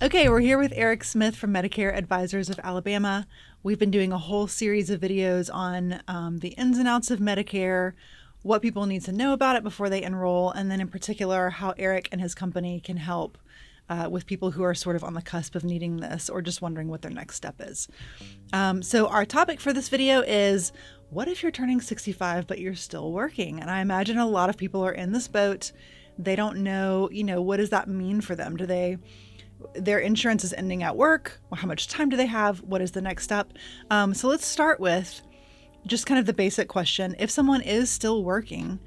Okay, we're here with Eric Smith from Medicare Advisors of Alabama. We've been doing a whole series of videos on the ins and outs of Medicare, what people need to know about it before they enroll, and then in particular, how Eric and his company can help with people who are sort of on the cusp of needing this or just wondering what their next step is. So our topic for this video is, what if you're turning 65 but you're still working? And I imagine a lot of people are in this boat. They don't know, what does that mean for them? Their insurance is ending at work. Well, how much time do they have? What is the next step? So let's start with just kind of the basic question. If someone is still working,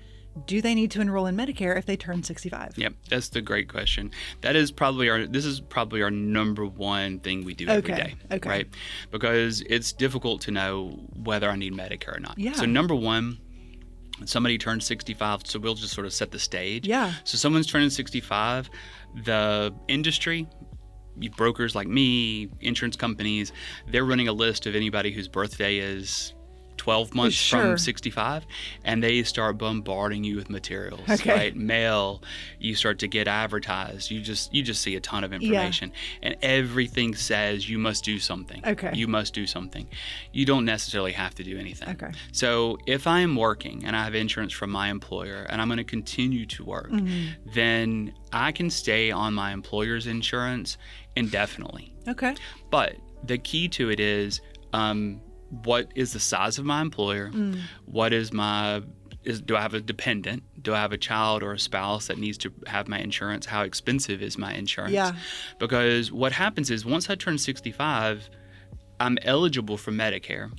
do they need to enroll in Medicare if they turn 65? Yep, that's the great question. This is probably our number one thing we do every day, right? Because it's difficult to know whether I need Medicare or not. Yeah. So number one, somebody turns 65, so we'll just sort of set the stage. Yeah. So someone's turning 65, the industry, brokers like me, insurance companies, they're running a list of anybody whose birthday is 12 months from 65, and they start bombarding you with materials, right? Mail, you start to get advertised. You just see a ton of information, and everything says you must do something. You must do something. You don't necessarily have to do anything. So if I am working and I have insurance from my employer and I'm going to continue to work, then I can stay on my employer's insurance indefinitely. But the key to it is, what is the size of my employer? What is do I have a dependent? Do I have a child or a spouse that needs to have my insurance? How expensive is my insurance? Because what happens is once I turn 65, I'm eligible for Medicare.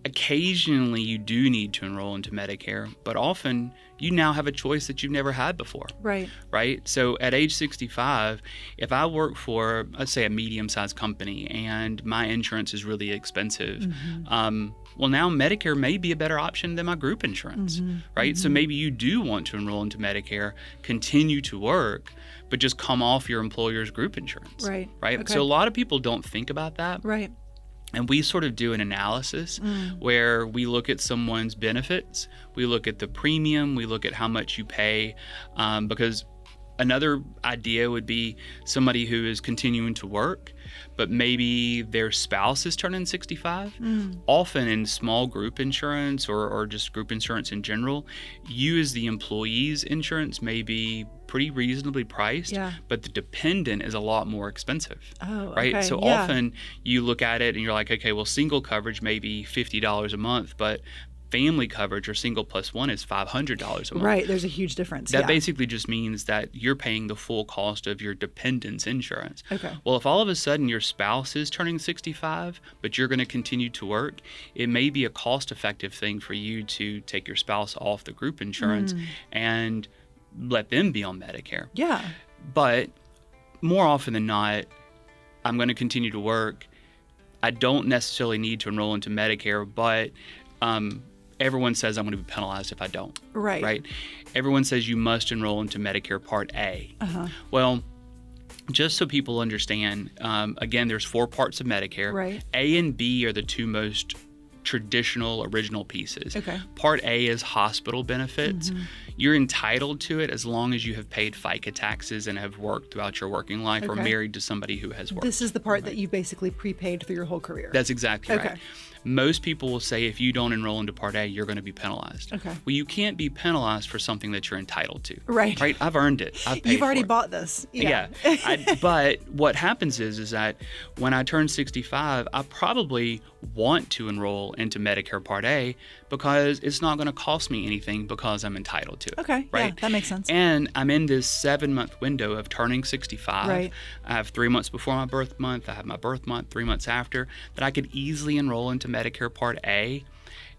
Occasionally you do need to enroll into Medicare, but often you now have a choice that you've never had before. Right? So at age 65, if I work for, let's say, a medium-sized company and my insurance is really expensive, well, now Medicare may be a better option than my group insurance, right? So maybe you do want to enroll into Medicare, continue to work, but just come off your employer's group insurance. Right? So a lot of people don't think about that. And we sort of do an analysis where we look at someone's benefits, we look at the premium, we look at how much you pay, because another idea would be somebody who is continuing to work, but maybe their spouse is turning 65. Often in small group insurance or just group insurance in general, you as the employee's insurance may be pretty reasonably priced, but the dependent is a lot more expensive, right? So often you look at it and you're like, okay, well, single coverage may be $50 a month, but family coverage or single plus one is $500 a month. Right, there's a huge difference. That basically just means that you're paying the full cost of your dependent's insurance. Well, if all of a sudden your spouse is turning 65, but you're going to continue to work, it may be a cost-effective thing for you to take your spouse off the group insurance and let them be on Medicare. But more often than not, I'm going to continue to work. I don't necessarily need to enroll into Medicare, but everyone says I'm going to be penalized if I don't. Right? Everyone says you must enroll into Medicare Part A. Well, just so people understand, again, there's 4 parts of Medicare. A and B are the two most traditional original pieces. Part A is hospital benefits. You're entitled to it as long as you have paid FICA taxes and have worked throughout your working life or married to somebody who has worked. This is the part that you basically prepaid through your whole career. That's exactly right. Most people will say if you don't enroll into Part A, you're going to be penalized. Well, you can't be penalized for something that you're entitled to. Right? I've earned it. I've paid You've already for it. bought this. But what happens is that when I turn 65, I probably want to enroll into Medicare Part A because it's not going to cost me anything because I'm entitled to it. Right? Yeah, that makes sense. And I'm in this 7-month window of turning 65. I have 3 months before my birth month. I have my birth month 3 months after that I could easily enroll into Medicare Part A.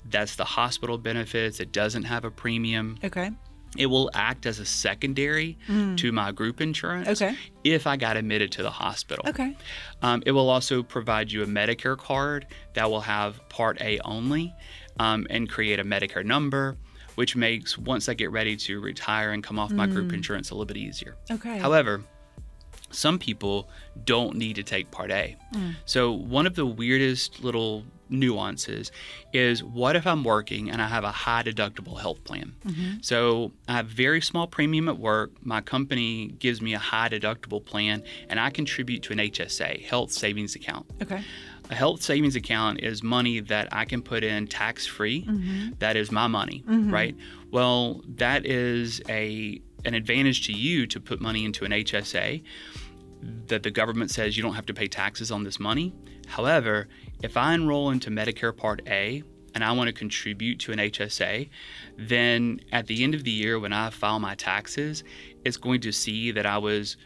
That's the hospital benefits. It doesn't have a premium. It will act as a secondary to my group insurance if I got admitted to the hospital. It will also provide you a Medicare card that will have Part A only and create a Medicare number, which makes, once I get ready to retire and come off my group insurance, a little bit easier. However, some people don't need to take Part A. So one of the weirdest little nuances is, what if I'm working and I have a high deductible health plan? So I have very small premium at work. My company gives me a high deductible plan, and I contribute to an HSA, health savings account. Okay. A health savings account is money that I can put in tax-free. That is my money, right? Well, that is an advantage to you to put money into an HSA that the government says you don't have to pay taxes on this money. However, if I enroll into Medicare Part A and I want to contribute to an HSA, then at the end of the year when I file my taxes, it's going to see that I was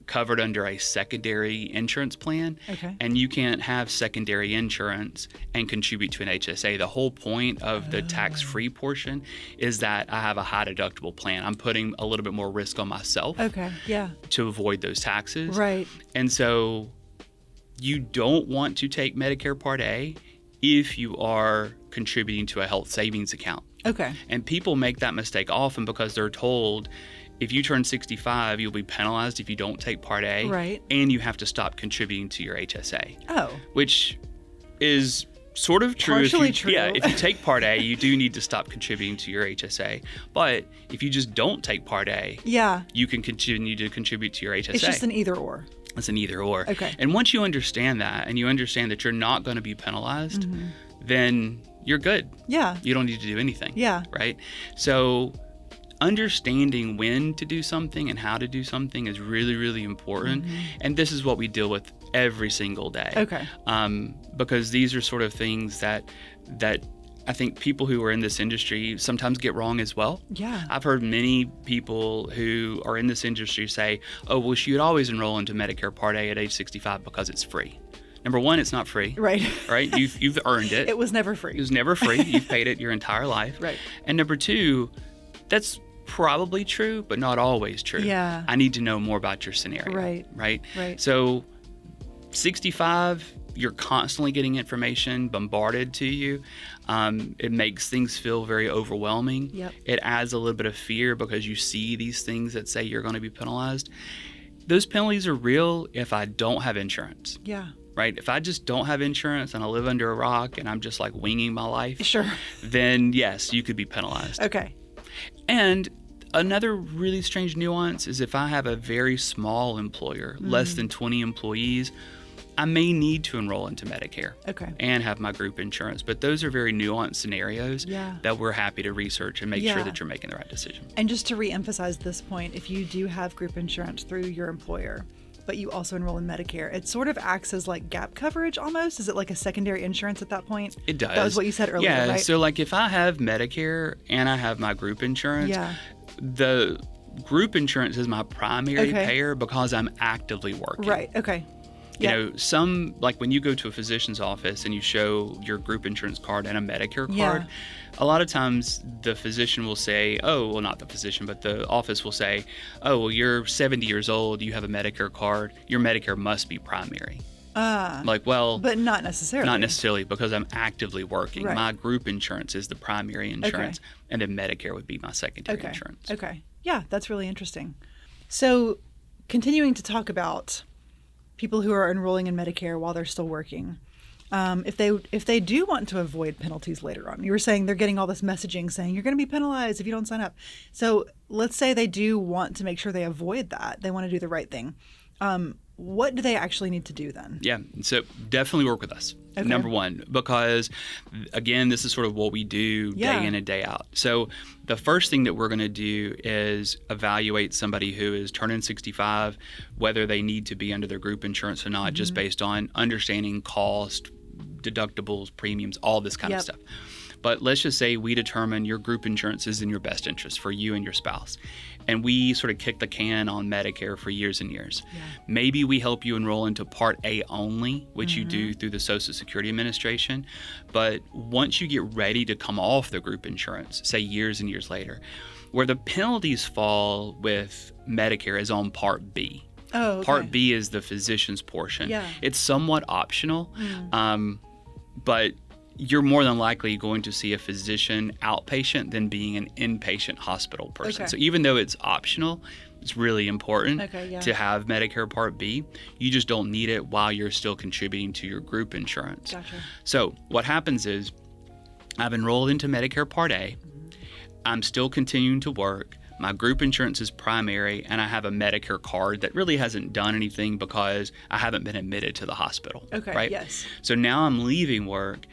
covered under a secondary insurance plan. Okay. And you can't have secondary insurance and contribute to an HSA. The whole point of the tax-free portion is that I have a high deductible plan. I'm putting a little bit more risk on myself to avoid those taxes. Right. And so you don't want to take Medicare Part A if you are contributing to a health savings account. Okay. And people make that mistake often because they're told, if you turn 65, you'll be penalized if you don't take Part A. Right. And you have to stop contributing to your HSA. Oh. Which is sort of true. Partially true. Yeah, if you take Part A, you do need to stop contributing to your HSA. But if you just don't take Part A, you can continue to contribute to your HSA. It's just an either or. It's an either or. Okay. And once you understand that, and you understand that you're not going to be penalized, then you're good. Yeah. You don't need to do anything. Yeah. Right? So understanding when to do something and how to do something is really, really important. And this is what we deal with every single day. Okay. Because these are sort of things that I think people who are in this industry sometimes get wrong as well. Yeah. I've heard many people who are in this industry say, oh, well, you should always enroll into Medicare Part A at age 65 because it's free. Number one, it's not free. Right. Right? You've earned it. It was never free. It was never free. You've paid it your entire life. Right. And number two, that's probably true, but not always true. Yeah. I need to know more about your scenario. Right. Right. Right. So 65, you're constantly getting information bombarded to you. It makes things feel very overwhelming. Yep. It adds a little bit of fear because you see these things that say you're going to be penalized. Those penalties are real if I don't have insurance. Yeah. Right? If I just don't have insurance and I live under a rock and I'm just like winging my life, Sure. then yes, you could be penalized. Okay. And another really strange nuance is if I have a very small employer, less than 20 employees, I may need to enroll into Medicare and have my group insurance. But those are very nuanced scenarios that we're happy to research and make sure that you're making the right decision. And just to reemphasize this point, if you do have group insurance through your employer, but you also enroll in Medicare, it sort of acts as like gap coverage almost. Is it like a secondary insurance at that point? It does. That was what you said earlier, right? So like if I have Medicare and I have my group insurance, the group insurance is my primary payer because I'm actively working. Right. Okay. You know, some, like when you go to a physician's office and you show your group insurance card and a Medicare card, a lot of times the physician will say, oh, well, not the physician, but the office will say, oh, well, you're 70 years old, you have a Medicare card, your Medicare must be primary. Like, well, but not necessarily. Not necessarily, because I'm actively working. Right. My group insurance is the primary insurance, and then Medicare would be my secondary insurance. Okay. Yeah, that's really interesting. So, continuing to talk about people who are enrolling in Medicare while they're still working, if they do want to avoid penalties later on, you were saying they're getting all this messaging saying you're going to be penalized if you don't sign up. So let's say they do want to make sure they avoid that. They want to do the right thing. What do they actually need to do then? Yeah, so definitely work with us. Number one, because again, this is sort of what we do day in and day out. So the first thing that we're going to do is evaluate somebody who is turning 65, whether they need to be under their group insurance or not, just based on understanding cost, deductibles, premiums, all this kind of stuff. But let's just say we determine your group insurance is in your best interest for you and your spouse. And we sort of kick the can on Medicare for years and years. Maybe we help you enroll into Part A only, which you do through the Social Security Administration. But once you get ready to come off the group insurance, say years and years later, where the penalties fall with Medicare is on Part B. Oh, okay. Part B is the physician's portion. It's somewhat optional, but you're more than likely going to see a physician outpatient than being an inpatient hospital person. Okay. So even though it's optional, it's really important yeah. to have Medicare Part B. You just don't need it while you're still contributing to your group insurance. Gotcha. So what happens is I've enrolled into Medicare Part A. I'm still continuing to work. My group insurance is primary, and I have a Medicare card that really hasn't done anything because I haven't been admitted to the hospital. Okay, right? yes. So now I'm leaving work.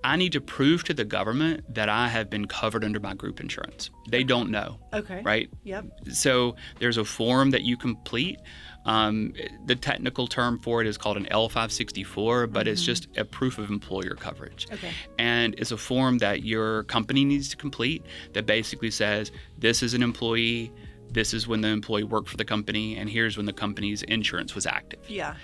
I need to prove to the government that I have been covered under my group insurance. They don't know. Okay. Right? Yep. So there's a form that you complete. The technical term for it is called an L564, but it's just a proof of employer coverage. Okay. And it's a form that your company needs to complete that basically says, this is an employee, this is when the employee worked for the company, and here's when the company's insurance was active. Yeah.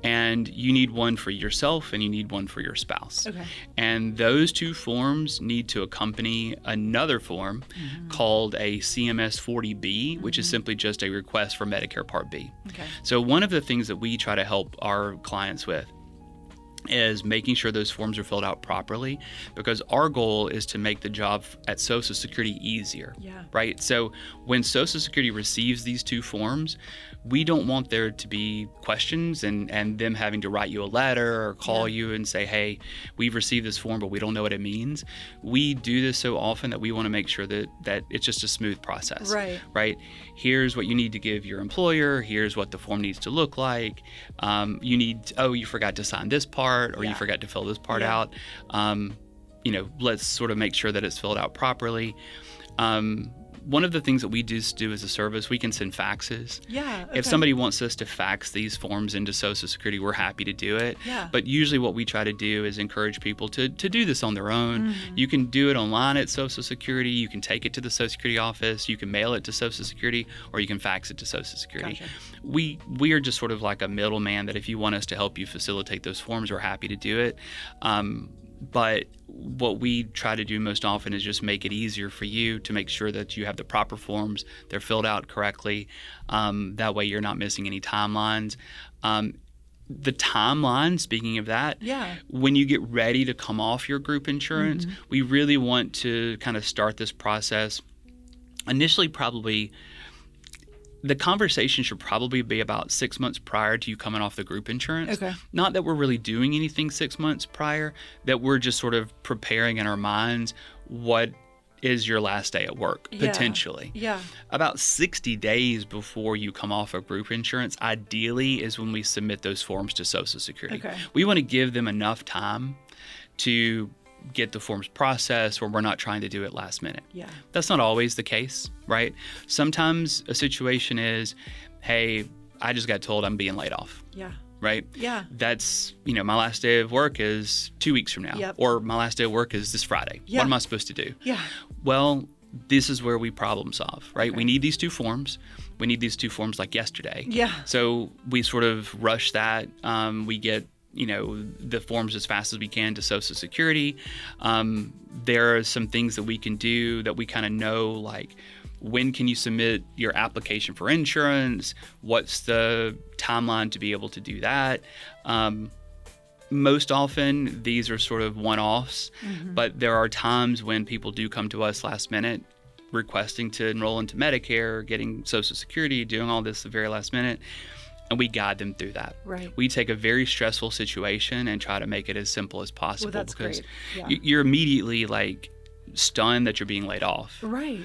And you need one for yourself and you need one for your spouse. Okay. And those two forms need to accompany another form called a CMS 40B, which is simply just a request for Medicare Part B. Okay. So one of the things that we try to help our clients with is making sure those forms are filled out properly, because our goal is to make the job at Social Security easier. Yeah. Right? So when Social Security receives these two forms, we don't want there to be questions and them having to write you a letter or call you and say, hey, we've received this form, but we don't know what it means. We do this so often that we want to make sure that it's just a smooth process. Right. Right? Here's what you need to give your employer. Here's what the form needs to look like. You forgot to sign this part, or you forgot to fill this part out. Let's sort of make sure that it's filled out properly. One of the things that we do as a service, we can send faxes. Yeah. Okay. If somebody wants us to fax these forms into Social Security, we're happy to do it. Yeah. But usually what we try to do is encourage people to do this on their own. You can do it online at Social Security. You can take it to the Social Security office. You can mail it to Social Security, or you can fax it to Social Security. Gotcha. We are just sort of like a middleman that if you want us to help you facilitate those forms, we're happy to do it. But what we try to do most often is just make it easier for you to make sure that you have the proper forms, they're filled out correctly. That way you're not missing any timelines. The timeline, speaking of that, when you get ready to come off your group insurance, we really want to kind of start this process. Initially, probably the conversation should probably be about 6 months prior to you coming off the group insurance. Okay. Not that we're really doing anything 6 months prior, that we're just sort of preparing in our minds what is your last day at work, potentially. Yeah. About 60 days before you come off of group insurance, ideally, is when we submit those forms to Social Security. Okay. We want to give them enough time to get the forms processed where we're not trying to do it last minute. Yeah. That's not always the case, right? Sometimes a situation is, hey, I just got told I'm being laid off. Yeah. Right? Yeah. That's, my last day of work is 2 weeks from now. Yep. Or my last day of work is this Friday. Yeah. What am I supposed to do? Yeah. Well, this is where we problem solve, right? Okay. We need these two forms. We need these two forms like yesterday. Yeah. So we sort of rush that. We get the forms as fast as we can to Social Security. There are some things that we can do that we kind of know, like when can you submit your application for insurance? What's the timeline to be able to do that? Most often, these are sort of one-offs, but there are times when people do come to us last minute requesting to enroll into Medicare, getting Social Security, doing all this the very last minute. And we guide them through that. Right. We take a very stressful situation and try to make it as simple as possible. Well, that's because great. Yeah. You're immediately stunned that you're being laid off. Right.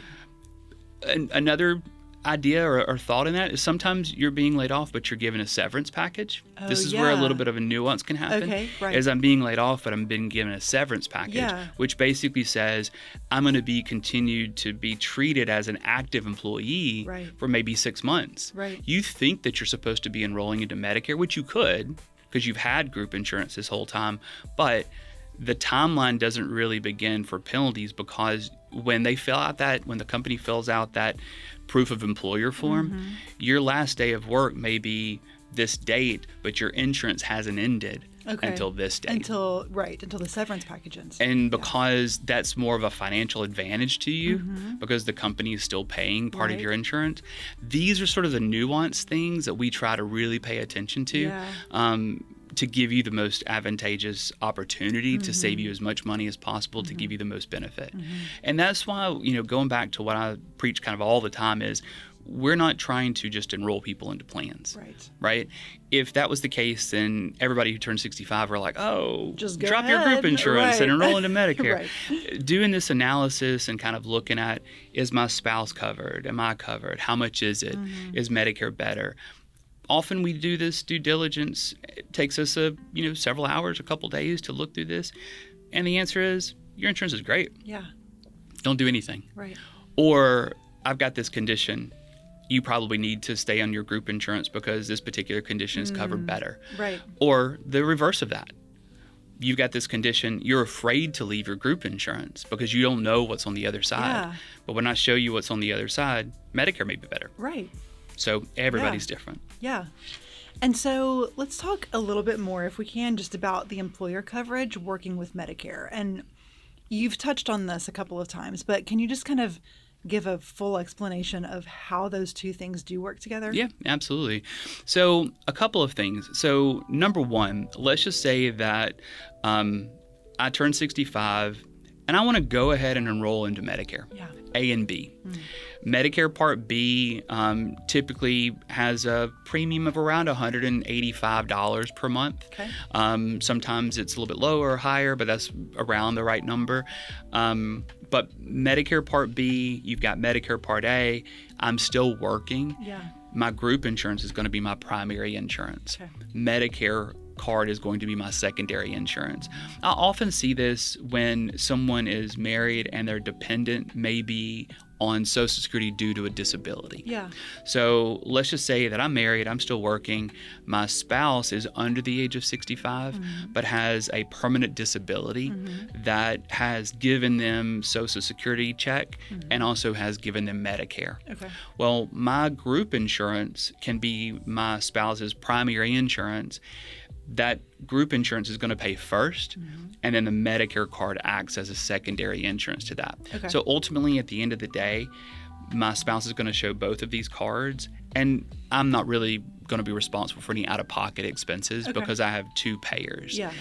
And another idea or thought in that is sometimes you're being laid off, but you're given a severance package. Oh, this is where a little bit of a nuance can happen. Okay, right. Is I'm being laid off, but I'm being given a severance package, which basically says I'm going to be continued to be treated as an active employee for maybe 6 months. Right. You think that you're supposed to be enrolling into Medicare, which you could because you've had group insurance this whole time, but the timeline doesn't really begin for penalties because when the company fills out that proof of employer form, your last day of work may be this date, but your insurance hasn't ended until this date. Until the severance package ends. And because that's more of a financial advantage to you, because the company is still paying part of your insurance, these are sort of the nuanced things that we try to really pay attention to. to give you the most advantageous opportunity to save you as much money as possible to give you the most benefit. And that's why, going back to what I preach kind of all the time is we're not trying to just enroll people into plans. Right? If that was the case, then everybody who turned 65 were like, oh, just drop your group insurance and enroll into Medicare. Right. Doing this analysis and kind of looking at, is my spouse covered? Am I covered? How much is it? Is Medicare better? Often we do this due diligence. It takes us several hours, a couple days to look through this. And the answer is, your insurance is great. Yeah. Don't do anything. Right. Or, I've got this condition. You probably need to stay on your group insurance because this particular condition is covered better. Right. Or the reverse of that. You've got this condition, you're afraid to leave your group insurance because you don't know what's on the other side. Yeah. But when I show you what's on the other side, Medicare may be better. Right. So everybody's different. Yeah. And so let's talk a little bit more, if we can, just about the employer coverage working with Medicare. And you've touched on this a couple of times, but can you just kind of give a full explanation of how those two things do work together? Yeah, absolutely. So a couple of things. So number one, let's just say that I turned 65 and I want to go ahead and enroll into Medicare. Yeah. A and B. Medicare Part B typically has a premium of around $185 per month. Okay. Sometimes it's a little bit lower or higher, but that's around the right number. But Medicare Part B, you've got Medicare Part A. I'm still working. Yeah. My group insurance is going to be my primary insurance. Okay. Medicare card is going to be my secondary insurance. I often see this when someone is married and their dependent may be on Social Security due to a disability. Yeah. So let's just say that I'm married, I'm still working, my spouse is under the age of 65, but has a permanent disability that has given them Social Security check and also has given them Medicare. Okay. Well, my group insurance can be my spouse's primary insurance. That group insurance is going to pay first, and then the Medicare card acts as a secondary insurance to that. Okay. So ultimately, at the end of the day, my spouse is going to show both of these cards, and I'm not really going to be responsible for any out-of-pocket expenses because I have two payers. Yeah.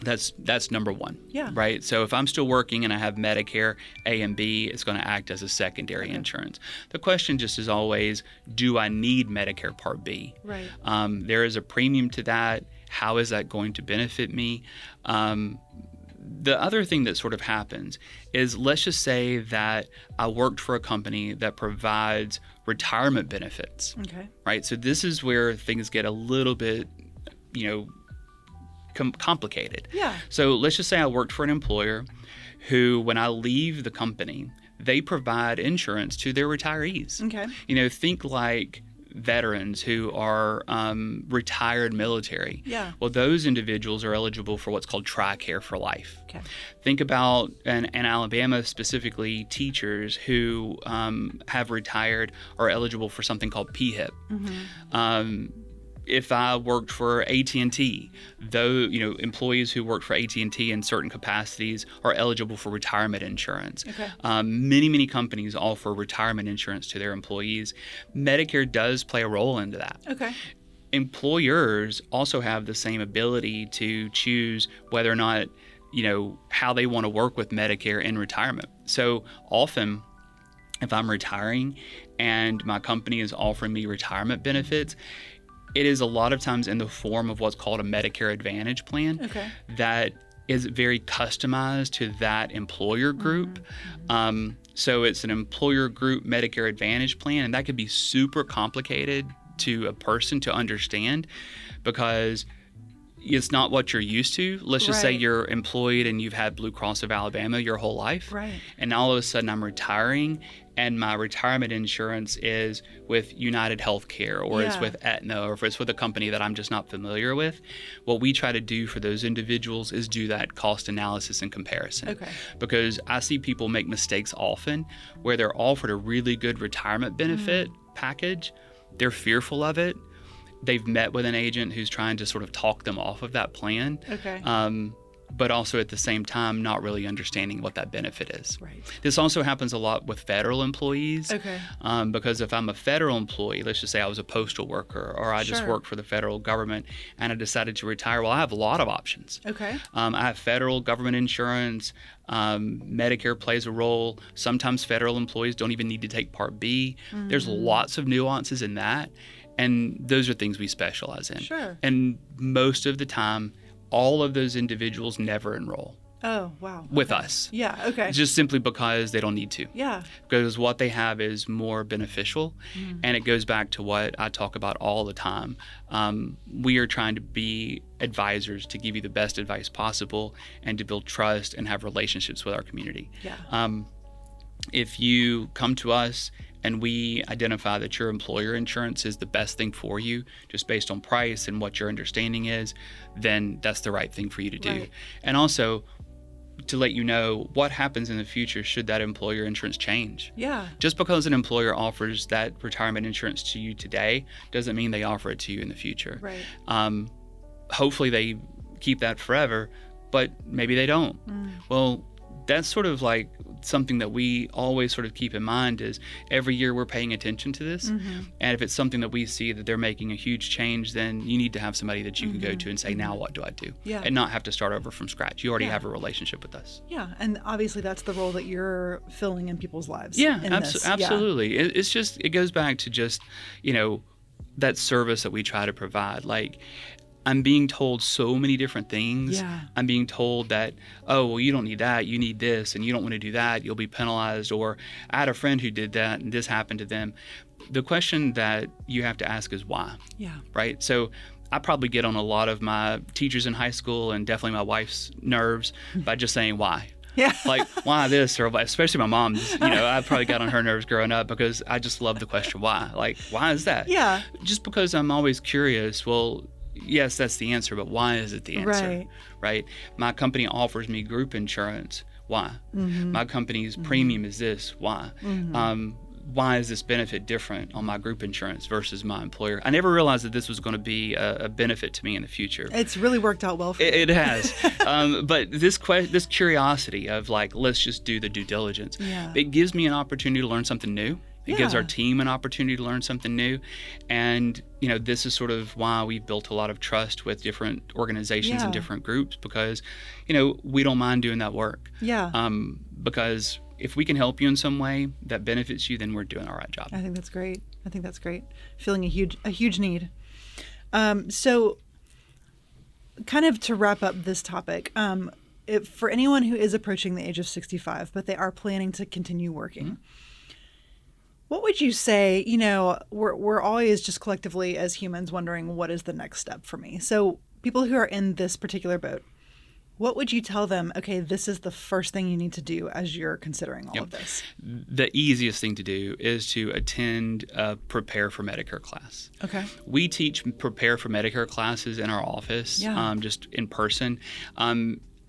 That's number one. Yeah. Right. So if I'm still working and I have Medicare A and B, it's going to act as a secondary insurance. The question just is always, do I need Medicare Part B? Right. There is a premium to that. How is that going to benefit me? The other thing that sort of happens is, let's just say that I worked for a company that provides retirement benefits. Okay. Right. So this is where things get a little bit, complicated. Yeah. So let's just say I worked for an employer who, when I leave the company, they provide insurance to their retirees. Okay. Think like veterans who are retired military. Yeah. Well, those individuals are eligible for what's called TRICARE for life. Okay. Think about, in Alabama specifically, teachers who have retired are eligible for something called PHIP. If I worked for AT&T, employees who work for AT&T in certain capacities are eligible for retirement insurance. Okay. Many companies offer retirement insurance to their employees. Medicare does play a role into that. Okay. Employers also have the same ability to choose whether or not, how they want to work with Medicare in retirement. So often, if I'm retiring and my company is offering me retirement benefits, it is a lot of times in the form of what's called a Medicare Advantage plan that is very customized to that employer group. So it's an employer group Medicare Advantage plan, and that could be super complicated to a person to understand because it's not what you're used to. Let's just say you're employed and you've had Blue Cross of Alabama your whole life. Right. And now all of a sudden I'm retiring and my retirement insurance is with United Healthcare or it's with Aetna or if it's with a company that I'm just not familiar with. What we try to do for those individuals is do that cost analysis and comparison. Okay. Because I see people make mistakes often where they're offered a really good retirement benefit package. They're fearful of it. They've met with an agent who's trying to sort of talk them off of that plan. Okay. but also at the same time not really understanding what that benefit is. Right. This also happens a lot with federal employees. Okay. Because if I'm a federal employee, let's just say I was a postal worker or I just work for the federal government and I decided to retire, well, I have a lot of options. Okay. I have federal government insurance. Medicare plays a role. Sometimes federal employees don't even need to take Part B. There's lots of nuances in that. And those are things we specialize in. Sure. And most of the time, all of those individuals never enroll. Oh, wow. With us. Yeah, okay. Just simply because they don't need to. Yeah. Because what they have is more beneficial. And it goes back to what I talk about all the time. We are trying to be advisors to give you the best advice possible and to build trust and have relationships with our community. Yeah. If you come to us and we identify that your employer insurance is the best thing for you, just based on price and what your understanding is, then that's the right thing for you to do. Right. And also to let you know what happens in the future should that employer insurance change. Yeah. Just because an employer offers that retirement insurance to you today doesn't mean they offer it to you in the future. Right. Hopefully they keep that forever, but maybe they don't. Well, that's sort of like something that we always sort of keep in mind is every year we're paying attention to this. And if it's something that we see that they're making a huge change, then you need to have somebody that you can go to and say, now what do I do? Yeah. And not have to start over from scratch. You already have a relationship with us. Yeah, and obviously that's the role that you're filling in people's lives. Yeah, in this. absolutely. It's just, it goes back to just, that service that we try to provide. Like, I'm being told so many different things. Yeah. I'm being told that, oh, well, you don't need that. You need this, and you don't want to do that. You'll be penalized. Or I had a friend who did that, and this happened to them. The question that you have to ask is why. Yeah. Right? So I probably get on a lot of my teachers in high school and definitely my wife's nerves by just saying why. Yeah. Like, why this? Or especially my mom, I probably got on her nerves growing up because I just love the question why. Like, why is that? Yeah. Just because I'm always curious. Well, yes, that's the answer, but why is it the answer? Right? My company offers me group insurance. Why? My company's premium is this. Why? Why is this benefit different on my group insurance versus my employer? I never realized that this was going to be a benefit to me in the future. It's really worked out well for you. It has. But this curiosity of like, let's just do the due diligence. Yeah. It gives me an opportunity to learn something new. It gives our team an opportunity to learn something new. And, this is sort of why we've built a lot of trust with different organizations and different groups because, we don't mind doing that work. Yeah. Because if we can help you in some way that benefits you, then we're doing our right job. I think that's great. Feeling a huge need. So kind of to wrap up this topic, for anyone who is approaching the age of 65, but they are planning to continue working, what would you say, we're always just collectively as humans wondering what is the next step for me? So people who are in this particular boat, what would you tell them, okay, this is the first thing you need to do as you're considering all of this? The easiest thing to do is to attend a Prepare for Medicare class. Okay. We teach Prepare for Medicare classes in our office, just in person.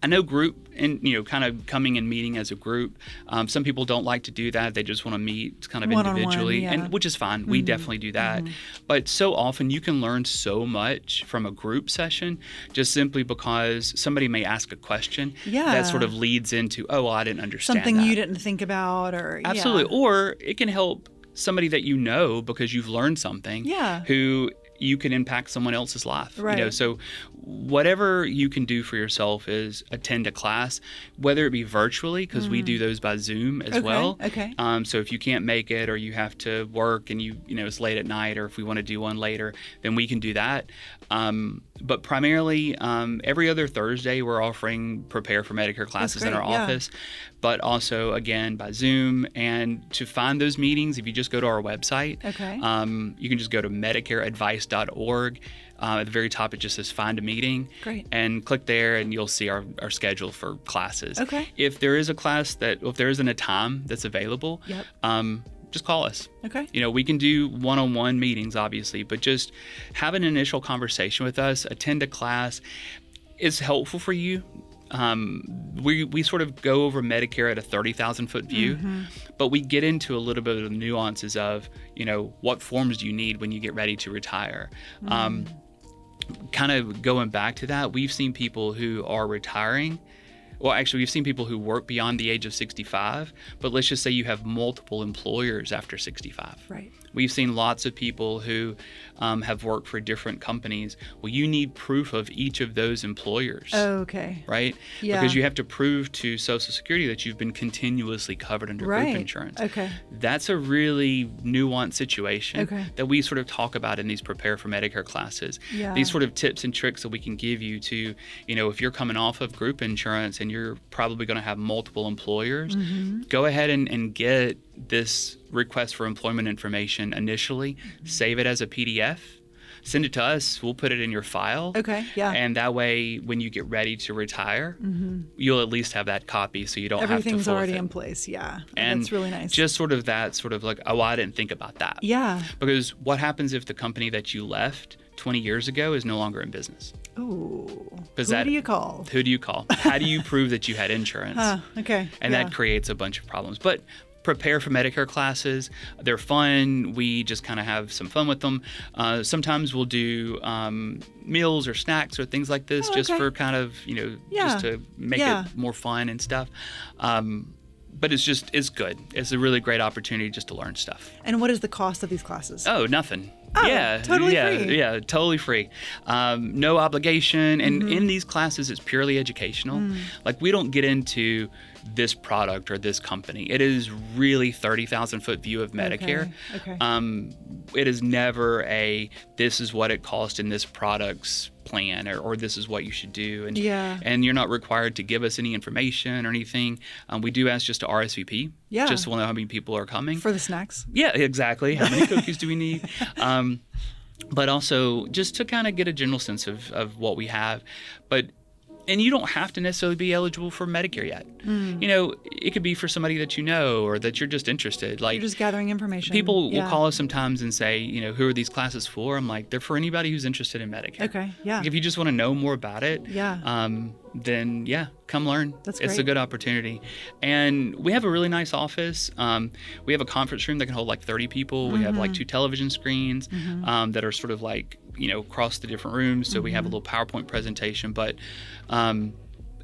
I know group and, kind of coming and meeting as a group. Some people don't like to do that. They just want to meet kind of individually, and which is fine. We definitely do that. But so often you can learn so much from a group session just simply because somebody may ask a question that sort of leads into, oh, well, I didn't understand something that. You didn't think about or Absolutely. Or it can help somebody that you know because you've learned something who you can impact someone else's life. Right. So whatever you can do for yourself is attend a class, whether it be virtually, because we do those by Zoom as well. Okay. So if you can't make it or you have to work and it's late at night, or if we want to do one later, then we can do that. But primarily, every other Thursday, we're offering Prepare for Medicare classes in our office, but also, again, by Zoom. And to find those meetings, if you just go to our website, you can just go to medicareadvice.org. At the very top, it just says Find a Meeting. Great. And click there, and you'll see our schedule for classes. Okay. If there is a class if there isn't a time that's available, just call us. Okay. We can do one-on-one meetings, obviously, but just have an initial conversation with us, attend a class. It's helpful for you. We sort of go over Medicare at a 30,000-foot view, but we get into a little bit of the nuances of, what forms do you need when you get ready to retire. kind of going back to that, we've seen people who are retiring. Well, actually, we've seen people who work beyond the age of 65, but let's just say you have multiple employers after 65. Right. We've seen lots of people who have worked for different companies. Well, you need proof of each of those employers. Oh, okay. Right? Yeah. Because you have to prove to Social Security that you've been continuously covered under group insurance. Okay. That's a really nuanced situation Okay. that we sort of talk about in these Prepare for Medicare classes. Yeah. These sort of tips and tricks that we can give you to, if you're coming off of group insurance and you're probably going to have multiple employers, go ahead and get this request for employment information initially, save it as a PDF, send it to us, we'll put it in your file. Okay, yeah. And that way, when you get ready to retire, you'll at least have that copy so you don't have to Everything's forfeit. already in place, yeah. And that's really nice. Just sort of like, oh, I didn't think about that. Yeah. Because what happens if the company that you left 20 years ago is no longer in business? Ooh. Who Do you call? Who do you call? How do you prove that you had insurance? Okay. And that creates a bunch of problems. But Prepare for Medicare classes, they're fun. We just kind of have some fun with them. Sometimes we'll do meals or snacks or things like this just for kind of, just to make it more fun and stuff. But it's good. It's a really great opportunity just to learn stuff. And what is the cost of these classes? Oh, nothing. Oh, yeah, totally free. Yeah, totally free. No obligation. And in these classes, it's purely educational. Like, we don't get into this product or this company. It is really 30,000-foot view of Medicare. Okay. It is never this is what it cost in this product's plan, or this is what you should do. And you're not required to give us any information or anything. We do ask just to RSVP. Yeah. Just to know how many people are coming. For the snacks. Yeah, exactly. How many cookies do we need? But also just to kind of get a general sense of what we have. And you don't have to necessarily be eligible for Medicare yet. It could be for somebody that you know or that you're just interested. Like, you're just gathering information. People will call us sometimes and say, who are these classes for? I'm like, they're for anybody who's interested in Medicare. Okay, yeah. Like, if you just want to know more about it, then come learn. That's great. It's a good opportunity. And we have a really nice office. We have a conference room that can hold like 30 people. We have like 2 television screens that are sort of like, across the different rooms. So we have a little PowerPoint presentation, but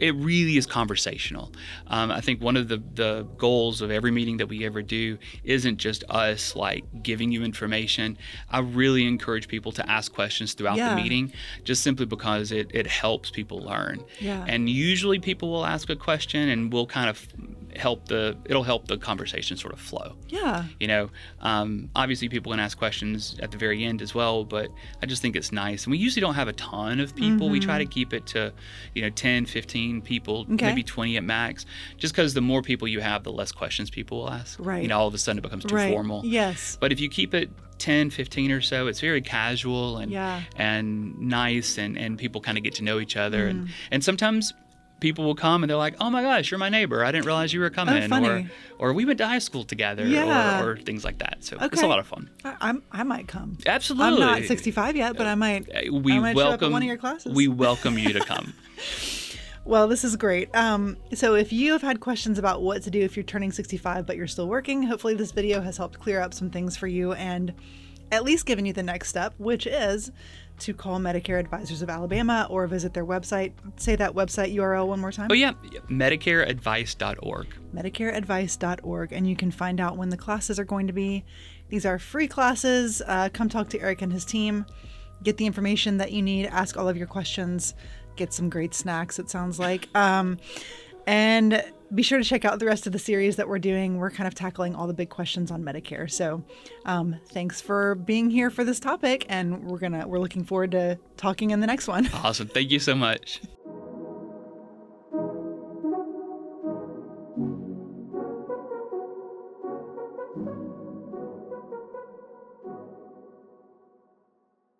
it really is conversational. I think one of the goals of every meeting that we ever do isn't just us like giving you information. I really encourage people to ask questions throughout the meeting, just simply because it helps people learn. Yeah. And usually people will ask a question and we'll kind of it'll help the conversation sort of flow. Yeah. Obviously people can ask questions at the very end as well, but I just think it's nice. And we usually don't have a ton of people. We try to keep it to, 10, 15 people, maybe 20 at max, just because the more people you have, the less questions people will ask. Right. All of a sudden it becomes too formal. Yes. But if you keep it 10, 15 or so, it's very casual and nice, and people kind of get to know each other. And sometimes people will come and they're like, oh my gosh, you're my neighbor. I didn't realize you were coming. Oh, funny. Or we went to high school together or things like that. So it's a lot of fun. I might come. Absolutely. I'm not 65 yet, but I might show up at one of your classes. We welcome you to come. Well, this is great. So if you have had questions about what to do if you're turning 65 but you're still working, hopefully this video has helped clear up some things for you and at least given you the next step, which is to call Medicare Advisors of Alabama or visit their website. Say that website URL one more time. Oh, yeah. MedicareAdvice.org. MedicareAdvice.org. And you can find out when the classes are going to be. These are free classes. Come talk to Eric and his team. Get the information that you need. Ask all of your questions. Get some great snacks, it sounds like. And be sure to check out the rest of the series that we're doing. We're kind of tackling all the big questions on Medicare. So thanks for being here for this topic. And we're looking forward to talking in the next one. Awesome. Thank you so much.